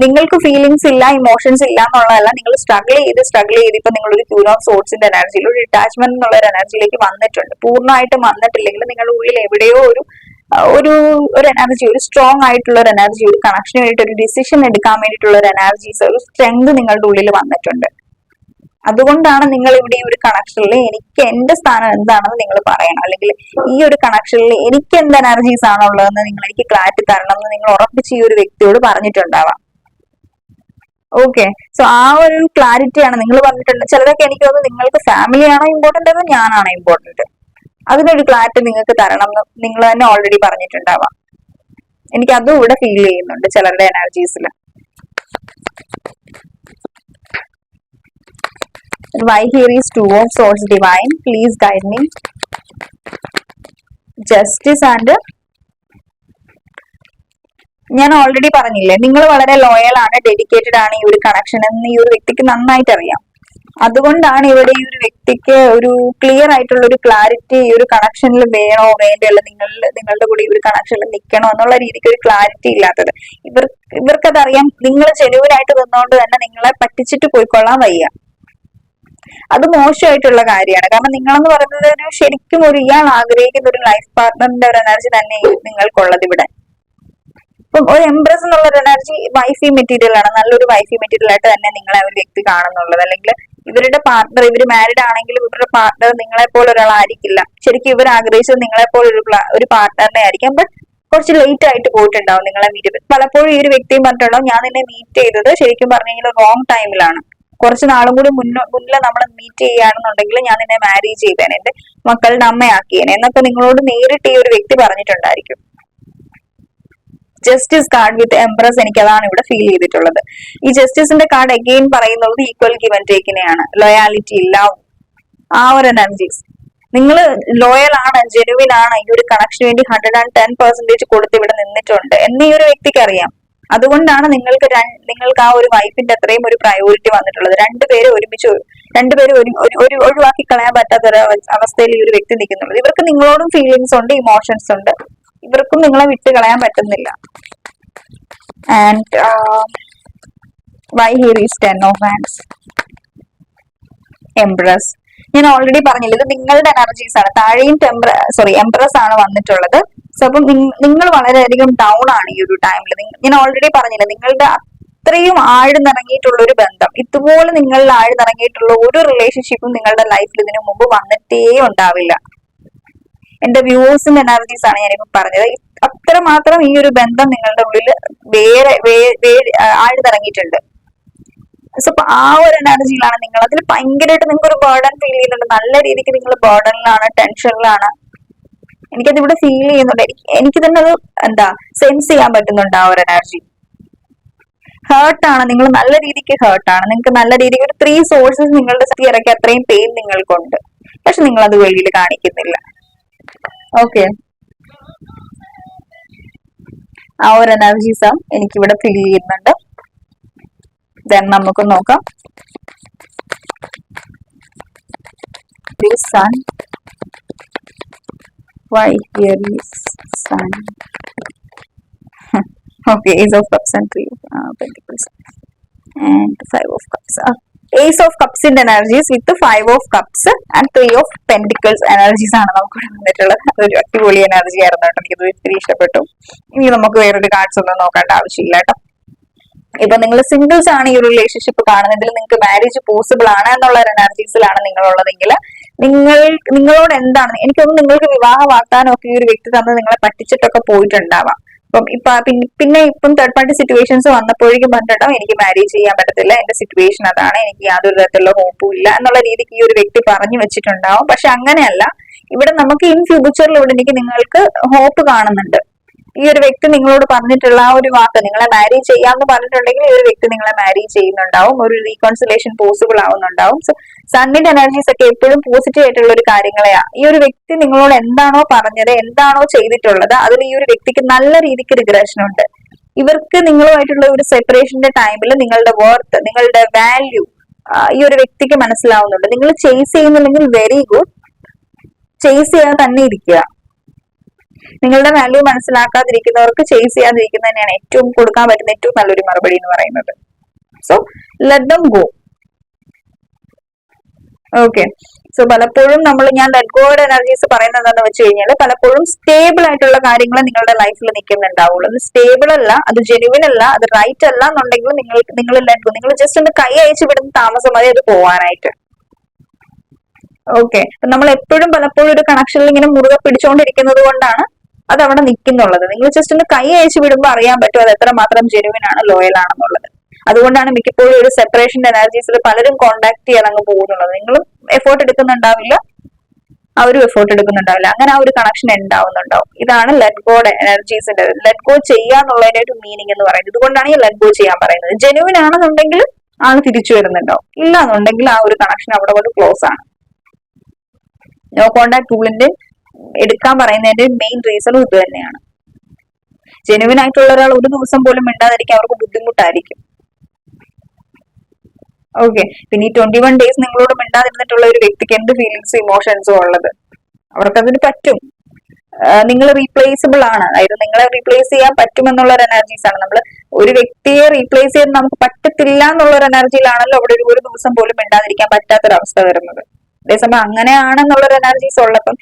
നിങ്ങൾക്ക് ഫീലിങ്സ് ഇല്ല, ഇമോഷൻസ് ഇല്ല എന്നുള്ളതല്ല, നിങ്ങൾ സ്ട്രഗിൾ ചെയ്ത് ഇപ്പൊ നിങ്ങളൊരു ക്യൂൻ ഓഫ് സോർട്സിന്റെ എനർജിയിൽ ഒരു ഡിറ്റാച്ച്മെന്റ് എന്നുള്ള ഒരു എനർജിയിലേക്ക് വന്നിട്ടുണ്ട്. പൂർണ്ണമായിട്ടും വന്നിട്ടില്ലെങ്കിൽ നിങ്ങളുടെ ഉള്ളിൽ എവിടെയോ ഒരു എനർജി, ഒരു സ്ട്രോങ് ആയിട്ടുള്ള ഒരു എനർജി, ഒരു കണക്ഷന് വേണ്ടിയിട്ട് ഒരു ഡിസിഷൻ എടുക്കാൻ വേണ്ടിയിട്ടുള്ള ഒരു എനർജീസ്, ഒരു സ്ട്രെങ്ത് നിങ്ങളുടെ ഉള്ളിൽ വന്നിട്ടുണ്ട്. അതുകൊണ്ടാണ് നിങ്ങൾ ഇവിടെ ഈ ഒരു കണക്ഷനിൽ എനിക്ക് എന്റെ സ്ഥാനം എന്താണെന്ന് നിങ്ങൾ പറയണം, അല്ലെങ്കിൽ ഈ ഒരു കണക്ഷനിൽ എനിക്ക് എന്ത് എനർജീസ് ആണുള്ളതെന്ന് നിങ്ങൾ എനിക്ക് ക്ലാരിറ്റി തരണം എന്ന് നിങ്ങൾ ഉറപ്പിച്ച് ഈ ഒരു വ്യക്തിയോട് പറഞ്ഞിട്ടുണ്ടാവാം. ഓക്കെ, സോ ആ ഒരു ക്ലാരിറ്റിയാണ് നിങ്ങൾ പറഞ്ഞിട്ടുണ്ട്. ചിലരൊക്കെ എനിക്ക് തോന്നുന്നു നിങ്ങൾക്ക് ഫാമിലിയാണോ ഇമ്പോർട്ടന്റ് അതോ ഞാനാണോ ഇമ്പോർട്ടന്റ്, അതിനൊരു ക്ലാരിറ്റി നിങ്ങൾക്ക് തരണം എന്ന് നിങ്ങൾ തന്നെ ഓൾറെഡി പറഞ്ഞിട്ടുണ്ടാവാം. എനിക്ക് അതും ഇവിടെ ഫീൽ ചെയ്യുന്നുണ്ട് ചിലരുടെ എനർജീസിൽ. Why here is Two of Swords divine? Please guide me. Justice and ഞാൻ ഓൾറെഡി പറഞ്ഞില്ലേ, നിങ്ങൾ വളരെ ലോയൽ ആണ്, ഡെഡിക്കേറ്റഡ് ആണ് ഈ ഒരു കണക്ഷൻ എന്ന് ഈ ഒരു വ്യക്തിക്ക് നന്നായിട്ട് അറിയാം. അതുകൊണ്ടാണ് ഇവിടെ ഈ ഒരു വ്യക്തിക്ക് ഒരു ക്ലിയർ ആയിട്ടുള്ള ഒരു ക്ലാരിറ്റി ഈ ഒരു കണക്ഷനിൽ വേണോ വേണ്ടല്ല, നിങ്ങളുടെ കൂടെ ഈ ഒരു കണക്ഷനിൽ നിൽക്കണോ എന്നുള്ള രീതിക്ക് ഒരു ക്ലാരിറ്റി ഇല്ലാത്തത്. ഇവർക്കതറിയാം, നിങ്ങൾ ജെന്യുവൻ ആയിട്ട് നിന്നുകൊണ്ട് തന്നെ നിങ്ങളെ പറ്റിച്ചിട്ട് പോയിക്കൊള്ളാൻ വയ്യ. അത് മോശമായിട്ടുള്ള കാര്യമാണ്. കാരണം നിങ്ങളെന്ന് പറയുന്നത് ശരിക്കും ഇയാൾ ആഗ്രഹിക്കുന്ന ഒരു ലൈഫ് പാർട്ട്ണറിന്റെ ഒരു എനർജി തന്നെ നിങ്ങൾക്കുള്ളത് ഇവിടെ. ഇപ്പം ഒരു എംപ്രസ് എന്നുള്ള ഒരു എനർജി വൈഫി മെറ്റീരിയൽ ആണ്, നല്ലൊരു വൈഫി മെറ്റീരിയൽ ആയിട്ട് തന്നെ നിങ്ങളെ ഒരു വ്യക്തി കാണുന്നുള്ളത്. അല്ലെങ്കിൽ ഇവരുടെ പാർട്ണർ, ഇവർ മാരീഡ് ആണെങ്കിലും ഇവരുടെ പാർട്ണർ നിങ്ങളെ പോലെ ഒരാളായിരിക്കില്ല. ശരിക്കും ഇവർ ആഗ്രഹിച്ചത് നിങ്ങളെ പോലെ ഒരു പാർട്ണറിനെ ആയിരിക്കും. ബട്ട് കുറച്ച് ലേറ്റ് ആയിട്ട് പോയിട്ടുണ്ടാവും നിങ്ങളെ മീറ്റ്. പലപ്പോഴും ഈ ഒരു വ്യക്തിയും പറഞ്ഞിട്ടുണ്ടാവും, ഞാൻ നിന്നെ മീറ്റ് ചെയ്തത് ശരിക്കും പറഞ്ഞു കഴിഞ്ഞാൽ റോങ് ടൈമിലാണ്, കുറച്ച് നാളും കൂടി മുന്നിൽ നമ്മൾ മീറ്റ് ചെയ്യുകയാണെന്നുണ്ടെങ്കിൽ ഞാൻ നിന്നെ മാരി ചെയ്തേനെ, എന്റെ മക്കളുടെ അമ്മയാക്കിയേനെ എന്നൊക്കെ നിങ്ങളോട് നേരിട്ട് ഈ ഒരു വ്യക്തി പറഞ്ഞിട്ടുണ്ടായിരിക്കും. ജസ്റ്റിസ് കാർഡ് വിത്ത് എംപ്രസ്, എനിക്ക് അതാണ് ഇവിടെ ഫീൽ ചെയ്തിട്ടുള്ളത്. ഈ ജസ്റ്റിസിന്റെ കാർഡ് അഗെയിൻ പറയുന്നത് ഈക്വൽ ഗിവ് ആൻഡ് ടേക്കിനെയാണ്, ലോയാലിറ്റി, ലവ്, ആ ഒരു എനർജീസ്. നിങ്ങൾ ലോയൽ ആണ്, ജെനുവിൻ ആണ്, ഈ ഒരു കണക്ഷന് വേണ്ടി 110% കൊടുത്ത് ഇവിടെ നിന്നിട്ടുണ്ട് എന്ന് ഈ ഒരു വ്യക്തിക്ക് അറിയാം. അതുകൊണ്ടാണ് നിങ്ങൾക്ക് ആ ഒരു വൈഫിന്റെ അത്രയും ഒരു പ്രയോറിറ്റി വന്നിട്ടുള്ളത്. രണ്ടുപേരും ഒഴിവാക്കി കളയാൻ പറ്റാത്ത ഒരു അവസ്ഥയിൽ ഈ ഒരു വ്യക്തി നിൽക്കുന്നുള്ളത്. ഇവർക്ക് നിങ്ങളോടും ഫീലിങ്സ് ഉണ്ട്, ഇമോഷൻസ് ഉണ്ട്, ഇവർക്കും നിങ്ങളെ വിട്ട് കളയാൻ പറ്റുന്നില്ല. And why here is 10 of Wands, empress. ഞാൻ ഓൾറെഡി പറഞ്ഞില്ല, ഇത് നിങ്ങളുടെ എനർജീസ് ആണ്. താഴെയും എംപ്രസ് ആണ് വന്നിട്ടുള്ളത്. സോ അപ്പം നിങ്ങൾ വളരെയധികം ഡൗൺ ആണ് ഈ ഒരു ടൈമിൽ. ഞാൻ ഓൾറെഡി പറഞ്ഞില്ല, നിങ്ങളുടെ അത്രയും ആഴ്ന്നിറങ്ങിയിട്ടുള്ള ഒരു ബന്ധം, ഇതുപോലെ നിങ്ങളിൽ ആഴ്ന്നിറങ്ങിയിട്ടുള്ള ഒരു റിലേഷൻഷിപ്പും നിങ്ങളുടെ ലൈഫിൽ ഇതിനു മുമ്പ് വന്നിട്ടേ ഉണ്ടാവില്ല. എന്റെ വ്യൂവേഴ്സിന്റെ എനർജീസ് ആണ് ഞാനിപ്പോ പറഞ്ഞത്. അത്രമാത്രം ഈ ഒരു ബന്ധം നിങ്ങളുടെ ഉള്ളിൽ ആഴ്ന്നിറങ്ങിയിട്ടുണ്ട്. സോ അപ്പൊ ആ ഒരു എനർജിയിലാണ് നിങ്ങൾ. അതിൽ ഭയങ്കരമായിട്ട് നിങ്ങൾക്ക് ഒരു ബേർഡൻ ഫീൽ ചെയ്യുന്നുണ്ട്. നല്ല രീതിക്ക് നിങ്ങൾ ബേർഡനിലാണ്, ടെൻഷനിലാണ്. എനിക്കത് ഇവിടെ ഫീൽ ചെയ്യുന്നുണ്ട്. എനിക്ക് തന്നെ അത് സെൻസ് ചെയ്യാൻ പറ്റുന്നുണ്ട് ആ ഒരു എനർജി. ഹേർട്ടാണ്, നിങ്ങൾ നല്ല രീതിക്ക് ഹേർട്ടാണ്. നിങ്ങൾക്ക് നല്ല രീതിക്ക് ഒരു 3 സോഴ്സസ് നിങ്ങളുടെ സ്ഥിതി ഇറക്കി അത്രയും പെയിൻ നിങ്ങൾക്കുണ്ട്. പക്ഷെ നിങ്ങൾ അത് വെളിയിൽ കാണിക്കുന്നില്ല. ഓക്കെ, ആ ഒരു എനർജീസ് എനിക്കിവിടെ ഫീൽ ചെയ്യുന്നുണ്ട്. ദെൻ നമുക്ക് നോക്കാം. Sun, why here is sun? Okay, Ace of Cups and 3 of Pentacles and 5 of Cups. Ace of Cups in energies with the 5 of Cups and 3 of Pentacles energies ആണ് നമുക്ക് വന്നിട്ടുള്ളത്. അതൊരു അടിപൊളി energy ആയിരുന്നു കേട്ടോ, എനിക്കത് ഒത്തിരി ഇഷ്ടപ്പെട്ടു. ഇനി നമുക്ക് വേറൊരു കാർഡ്സ് ഒന്നും നോക്കേണ്ട ആവശ്യമില്ല കേട്ടോ. ഇപ്പൊ നിങ്ങൾ സിംഗിൾസ് ആണ് ഈ ഒരു റിലേഷൻഷിപ്പ് കാണുന്നതെങ്കിൽ, നിങ്ങൾക്ക് മാരേജ് പോസിബിൾ ആണ് എന്നുള്ള ഒരു എനർജീസിലാണ് നിങ്ങളുള്ളതെങ്കിൽ, നിങ്ങളോട് എന്താണ്, എനിക്കൊന്നും നിങ്ങൾക്ക് വിവാഹ വാഗ്ദാനം ഒക്കെ ഈ ഒരു വ്യക്തി തന്നത് നിങ്ങളെ പറ്റിച്ചിട്ടൊക്കെ പോയിട്ടുണ്ടാവാം. പിന്നെ ഇപ്പം തേർഡ് പാർട്ടി സിറ്റുവേഷൻസ് വന്നപ്പോഴേക്കും പറഞ്ഞിട്ടുണ്ടാവും, എനിക്ക് മാരേജ് ചെയ്യാൻ പറ്റത്തില്ല, എന്റെ സിറ്റുവേഷൻ അതാണ്, എനിക്ക് യാതൊരു തരത്തിലുള്ള ഹോപ്പും ഇല്ല എന്നുള്ള രീതിക്ക് ഈ ഒരു വ്യക്തി പറഞ്ഞു വെച്ചിട്ടുണ്ടാവും. പക്ഷെ അങ്ങനെയല്ല, ഇവിടെ നമുക്ക് ഇൻ ഫ്യൂച്ചറിൽ ഇവിടെ എനിക്ക് നിങ്ങൾക്ക് ഹോപ്പ് കാണുന്നുണ്ട്. ഈ ഒരു വ്യക്തി നിങ്ങളോട് പറഞ്ഞിട്ടുള്ള ആ ഒരു വാക്ക്, നിങ്ങളെ മാരേജ് ചെയ്യാമെന്ന് പറഞ്ഞിട്ടുണ്ടെങ്കിൽ ഈ ഒരു വ്യക്തി നിങ്ങളെ മാരേജ് ചെയ്യുന്നുണ്ടാവും, ഒരു റീകൺസിലേഷൻ പോസിബിൾ ആവുന്നുണ്ടാവും. സോ സണ്ണിന്റെ എനർജീസ് ഒക്കെ എപ്പോഴും പോസിറ്റീവ് ആയിട്ടുള്ള ഒരു കാര്യങ്ങളെയാ. ഈ ഒരു വ്യക്തി നിങ്ങളോട് എന്താണോ പറഞ്ഞത്, എന്താണോ ചെയ്തിട്ടുള്ളത്, അതിൽ ഈ ഒരു വ്യക്തിക്ക് നല്ല രീതിക്ക് റിഗ്രഷൻ ഉണ്ട്. ഇവർക്ക് നിങ്ങളുമായിട്ടുള്ള ഒരു സെപ്പറേഷന്റെ ടൈമിൽ നിങ്ങളുടെ വർത്ത്, നിങ്ങളുടെ വാല്യൂ ഈ ഒരു വ്യക്തിക്ക് മനസ്സിലാവുന്നുണ്ട്. നിങ്ങൾ ചേസ് ചെയ്യുന്നില്ലെങ്കിൽ വെരി ഗുഡ്, ചേസ് ചെയ്യാൻ തന്നെ ഇരിക്കുക. നിങ്ങളുടെ വാല്യൂ മനസ്സിലാക്കാതിരിക്കുന്നവർക്ക് ചേസ് ചെയ്യാതിരിക്കുന്നത് തന്നെയാണ് ഏറ്റവും കൊടുക്കാൻ പറ്റുന്ന ഏറ്റവും നല്ലൊരു മറുപടി എന്ന് പറയുന്നത്. So let them go. Okay, so പലപ്പോഴും ഞാൻ ലെറ്റ് ഗോയുടെ എനർജീസ് പറയുന്നത് എന്താണെന്ന് വെച്ച് കഴിഞ്ഞാൽ, പലപ്പോഴും സ്റ്റേബിൾ ആയിട്ടുള്ള കാര്യങ്ങൾ നിങ്ങളുടെ ലൈഫിൽ നിൽക്കുന്നുണ്ടാവുള്ളൂ. അത് സ്റ്റേബിൾ അല്ല, അത് ജെനുവിൻ അല്ല, അത് റൈറ്റ് അല്ല എന്നുണ്ടെങ്കിൽ നിങ്ങൾ ലെറ്റ് ഗോ. നിങ്ങൾ ജസ്റ്റ് ഒന്ന് കൈ അയച്ചു വിടുന്ന താമസം മതി അത് പോവാനായിട്ട്. ഓക്കെ, നമ്മൾ എപ്പോഴും പലപ്പോഴും ഒരു കണക്ഷനിൽ ഇങ്ങനെ മുറുകെ പിടിച്ചുകൊണ്ടിരിക്കുന്നത് കൊണ്ടാണ് അത് അവിടെ നിൽക്കുന്നുള്ളത്. നിങ്ങൾ ജസ്റ്റ് ഒന്ന് കൈ അയച്ചു വിടുമ്പോൾ അറിയാൻ പറ്റും അത് എത്രമാത്രം ജെനുവിൻ ആണ്, ലോയൽ ആണെന്നുള്ളത്. അതുകൊണ്ടാണ് മിക്കപ്പോഴും ഒരു സെപ്പറേഷന്റെ എനർജീസിൽ പലരും കോണ്ടാക്ട് ചെയ്യാൻ അങ്ങ് പോകുന്നുള്ളത്. നിങ്ങളും എഫേർട്ട് എടുക്കുന്നുണ്ടാവില്ല, ആ ഒരു എഫേർട്ട് എടുക്കുന്നുണ്ടാവില്ല. അങ്ങനെ ആ ഒരു കണക്ഷൻ ഉണ്ടാവുന്നുണ്ടാവും. ഇതാണ് ലെറ്റ് ഗോ എനർജീസിന്റെ ലെറ്റ് ഗോ ചെയ്യാന്നുള്ളതിന്റെ ഒരു മീനിങ് എന്ന് പറയുന്നത്. ഇതുകൊണ്ടാണ് ഈ ലെറ്റ് ഗോ ചെയ്യാൻ പറയുന്നത്. ജെനുവിൻ ആണെന്നുണ്ടെങ്കിൽ ആള് തിരിച്ചു വരുന്നുണ്ടാവും, ഇല്ല എന്നുണ്ടെങ്കിൽ ആ ഒരു കണക്ഷൻ അവിടെ കൊണ്ട് ക്ലോസ് ആണ്. നോ കോണ്ടാക്ട് റൂളിന്റെ എടുക്കാൻ പറയുന്നതിന്റെ മെയിൻ റീസണും ഇത് തന്നെയാണ്. ജെനുവിൻ ആയിട്ടുള്ള ഒരാൾ ഒരു ദിവസം പോലും മിണ്ടാതിരിക്കാൻ അവർക്ക് ബുദ്ധിമുട്ടായിരിക്കും. ഓക്കെ, പിന്നെ ഈ 21 days നിങ്ങളോട് മിണ്ടാതിരുന്നിട്ടുള്ള ഒരു വ്യക്തിക്ക് എന്ത് ഫീലിങ്സും ഇമോഷൻസും ഉള്ളത്, അവർക്കതിന് പറ്റും. നിങ്ങൾ റീപ്ലേസബിൾ ആണ്, അതായത് നിങ്ങളെ റീപ്ലേസ് ചെയ്യാൻ പറ്റുമെന്നുള്ള ഒരു എനർജീസ് ആണ്. നമ്മൾ ഒരു വ്യക്തിയെ റീപ്ലേസ് ചെയ്യാൻ നമുക്ക് പറ്റത്തില്ല എന്നുള്ള ഒരു എനർജിയിലാണല്ലോ അവിടെ ഒരു ദിവസം പോലും മിണ്ടാതിരിക്കാൻ പറ്റാത്തൊരവസ്ഥ വരുന്നത്. അതേസമയം അങ്ങനെയാണെന്നുള്ളൊരു എനർജീസ് ഉള്ളപ്പം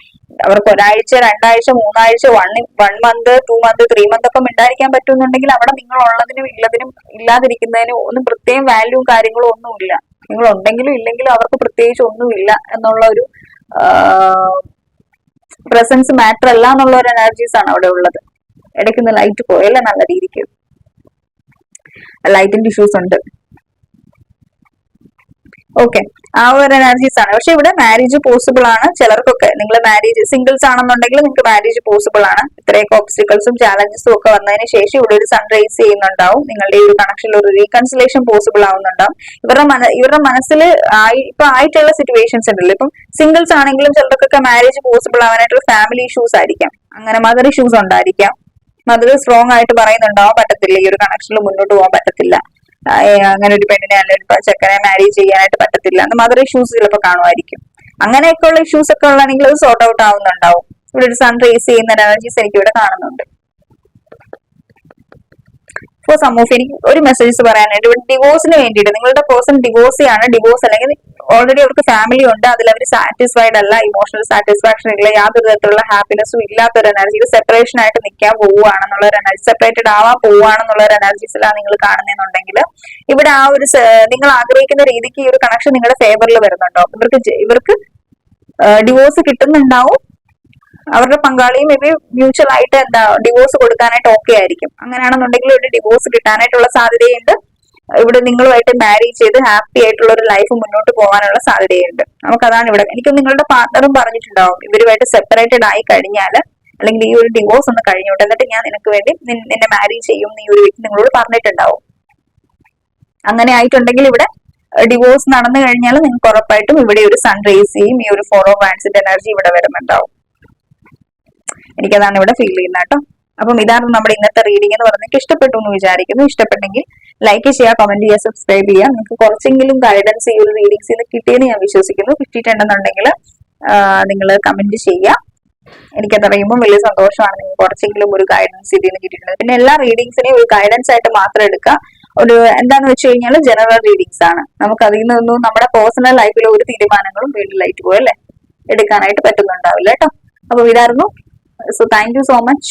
അവർക്ക് ഒരാഴ്ച, 2 ആഴ്ച, 3 ആഴ്ച, 1 month, 2 month, 3 month ഒക്കെ മിണ്ടാതിരിക്കാൻ പറ്റുന്നുണ്ടെങ്കിൽ അവിടെ നിങ്ങൾ ഉള്ളതിനും ഇല്ലതിനും ഇല്ലാതിരിക്കുന്നതിനും ഒന്നും പ്രത്യേകം വാല്യൂവും കാര്യങ്ങളും ഒന്നുമില്ല. നിങ്ങൾ ഉണ്ടെങ്കിലും ഇല്ലെങ്കിലും അവർക്ക് പ്രത്യേകിച്ച് ഒന്നുമില്ല എന്നുള്ള ഒരു പ്രസൻസ് മാറ്റർ അല്ല എന്നുള്ള ഒരു എനർജീസ് ആണ് അവിടെ ഉള്ളത്. ഇടയ്ക്കൊന്ന് ലൈറ്റ് പോയല്ലേ, നല്ല രീതിക്ക് ലൈറ്റിന്റെ ഇഷ്യൂസ് ഉണ്ട്. ഓക്കെ, ആ ഒരു എനർജീസ് ആണ്. പക്ഷെ ഇവിടെ മാരേജ് പോസിബിൾ ആണ് ചിലർക്കൊക്കെ. നിങ്ങൾ മാരേജ് സിംഗിൾസ് ആണെന്നുണ്ടെങ്കിൽ നിങ്ങൾക്ക് മാരേജ് പോസിബിൾ ആണ്. ഇത്രയൊക്കെ ഒബ്സ്റ്റിക്കിൾസും ചാലഞ്ചസും ഒക്കെ വന്നതിന് ശേഷം ഇവിടെ ഒരു സൺ റൈസ് ചെയ്യുന്നുണ്ടാവും. നിങ്ങളുടെ ഈ ഒരു കണക്ഷനിൽ ഒരു റീകൺസിലേഷൻ പോസിബിൾ ആവുന്നുണ്ടാവും. ഇവരുടെ മനസ്സിൽ ഇപ്പൊ ആയിട്ടുള്ള സിറ്റുവേഷൻസ് ഉണ്ടല്ലോ. ഇപ്പം സിംഗിൾസ് ആണെങ്കിലും ചിലർക്കൊക്കെ മാരേജ് പോസിബിൾ ആവാനായിട്ട് ഫാമിലി ഇഷ്യൂസ് ആയിരിക്കാം, അങ്ങനെ മദർ ഇഷ്യൂസ് ഉണ്ടായിരിക്കാം. മദർ സ്ട്രോങ് ആയിട്ട് പറയുന്നുണ്ടാവാൻ പറ്റത്തില്ല, ഈ ഒരു കണക്ഷനിൽ മുന്നോട്ട് പോകാൻ പറ്റത്തില്ല, അങ്ങനെ ഒരു പെണ്ണിനെ അല്ലെങ്കിൽ ചെക്കനെ മാരേജ് ചെയ്യാനായിട്ട് പറ്റത്തില്ല എന്ന് മദർ ഇഷ്യൂസ് ചിലപ്പോൾ കാണുമായിരിക്കും. അങ്ങനെയൊക്കെയുള്ള ഇഷ്യൂസ് ഒക്കെ ഉള്ളതാണെങ്കിൽ അത് സോർട്ട് ഔട്ട് ആവുന്നുണ്ടാവും. ഇവിടെ ഒരു സൺ റേസ് ചെയ്യുന്ന എനർജീസ് എനിക്ക് ഇവിടെ കാണുന്നുണ്ട്. ഫോർ സം ഓഫ് എനിക്ക് ഒരു മെസ്സേജസ് പറയാനായിട്ട് ഇവിടെ ഡിവോഴ്സിന് വേണ്ടിയിട്ട് നിങ്ങളുടെ പേഴ്സൺ ഡിവോഴ്സ് ആണ്. ഡിവോഴ്സ് അല്ലെങ്കിൽ ഓൾറെഡി അവർക്ക് ഫാമിലി ഉണ്ട്, അതിൽ അവർ സാറ്റിസ്ഫൈഡ് അല്ല, ഇമോഷണൽ സാറ്റിസ്ഫാക്ഷൻ ഇല്ല, യാതൊരു തരത്തിലുള്ള ഹാപ്പിനെസ്സും ഇല്ലാത്തൊരു എനർജിയിൽ സെപ്പറേഷൻ ആയിട്ട് നിൽക്കാൻ പോവുകയാണെന്നുള്ള ഒരു എനർജി, സെപ്പറേറ്റഡ് ആവാൻ പോവുകയാണെന്നുള്ള ഒരു എനർജീസിലാണ് നിങ്ങൾ കാണുന്നതെന്നുണ്ടെങ്കിൽ ഇവിടെ ആ ഒരു നിങ്ങൾ ആഗ്രഹിക്കുന്ന രീതിക്ക് ഈ ഒരു കണക്ഷൻ നിങ്ങളുടെ ഫേവറിൽ വരുന്നുണ്ടോ. ഇവർക്ക് ഡിവോഴ്സ് കിട്ടുന്നുണ്ടാവും. അവരുടെ പങ്കാളിയും മേ ബി മ്യൂച്വൽ ആയിട്ട് ഡിവോഴ്സ് കൊടുക്കാനായിട്ട് ഓക്കെ ആയിരിക്കും. അങ്ങനെയാണെന്നുണ്ടെങ്കിൽ ഒരു ഡിവോഴ്സ് കിട്ടാനായിട്ടുള്ള സാധ്യതയുണ്ട്. ഇവിടെ നിങ്ങളുമായിട്ട് മാരേജ് ചെയ്ത് ഹാപ്പി ആയിട്ടുള്ള ഒരു ലൈഫ് മുന്നോട്ട് പോകാനുള്ള സാധ്യതയുണ്ട്. നമുക്കതാണ് ഇവിടെ. എനിക്ക് നിങ്ങളുടെ പാർട്ണറും പറഞ്ഞിട്ടുണ്ടാവും ഇവരുമായിട്ട് സെപ്പറേറ്റഡ് ആയി കഴിഞ്ഞാൽ, അല്ലെങ്കിൽ ഈ ഒരു ഡിവോഴ്സ് ഒന്ന് കഴിഞ്ഞോട്ടെ എന്നിട്ട് ഞാൻ നിനക്ക് വേണ്ടി നിന്നെ മാരേജ് ചെയ്യും ഈ ഒരു വ്യക്തി നിങ്ങളോട് പറഞ്ഞിട്ടുണ്ടാവും. അങ്ങനെ ആയിട്ടുണ്ടെങ്കിൽ ഇവിടെ ഡിവോഴ്സ് നടന്നു കഴിഞ്ഞാൽ നിങ്ങൾക്ക് ഉറപ്പായിട്ടും ഇവിടെ ഒരു സൺ റേസ് ചെയ്യും. ഈ ഒരു 4 of Wands എനർജി ഇവിടെ വരുന്നുണ്ടാവും. എനിക്കതാണ് ഇവിടെ ഫീൽ ചെയ്യുന്നത് കേട്ടോ. അപ്പം ഇതാണ് നമ്മുടെ ഇന്നത്തെ റീഡിംഗ് എന്ന് പറഞ്ഞിട്ട് ഇഷ്ടപ്പെട്ടു എന്ന് വിചാരിക്കുന്നു. ഇഷ്ടപ്പെട്ടെങ്കിൽ ലൈക്ക് ചെയ്യുക, കമന്റ് ചെയ്യുക, സബ്സ്ക്രൈബ് ചെയ്യുക. നിങ്ങൾക്ക് കുറച്ചെങ്കിലും ഗൈഡൻസ് ഈ ഒരു റീഡിങ്സിൽ നിന്ന് കിട്ടിയെന്ന് ഞാൻ വിശ്വസിക്കുന്നു. കിട്ടിയിട്ടുണ്ടെന്നുണ്ടെങ്കിൽ നിങ്ങൾ കമന്റ് ചെയ്യുക. എനിക്കത് അറിയുമ്പോൾ വലിയ സന്തോഷമാണ്. നിങ്ങൾ കുറച്ചെങ്കിലും ഒരു ഗൈഡൻസ് ഇതിൽ നിന്ന് കിട്ടിയിട്ടുണ്ട്. പിന്നെ എല്ലാ റീഡിങ്സിനെയും ഒരു ഗൈഡൻസ് ആയിട്ട് മാത്രം എടുക്കുക. ഒരു എന്താന്ന് വെച്ച് കഴിഞ്ഞാൽ ജനറൽ റീഡിങ്സ് ആണ്. നമുക്ക് അതിൽ നിന്നൊന്നും നമ്മുടെ പേഴ്സണൽ ലൈഫിലെ ഒരു തീരുമാനങ്ങളും വീട്ടിലായിട്ട് പോയല്ലേ എടുക്കാനായിട്ട് പറ്റുന്നുണ്ടാവില്ല കേട്ടോ. അപ്പൊ ഇതായിരുന്നു. So thank you so much.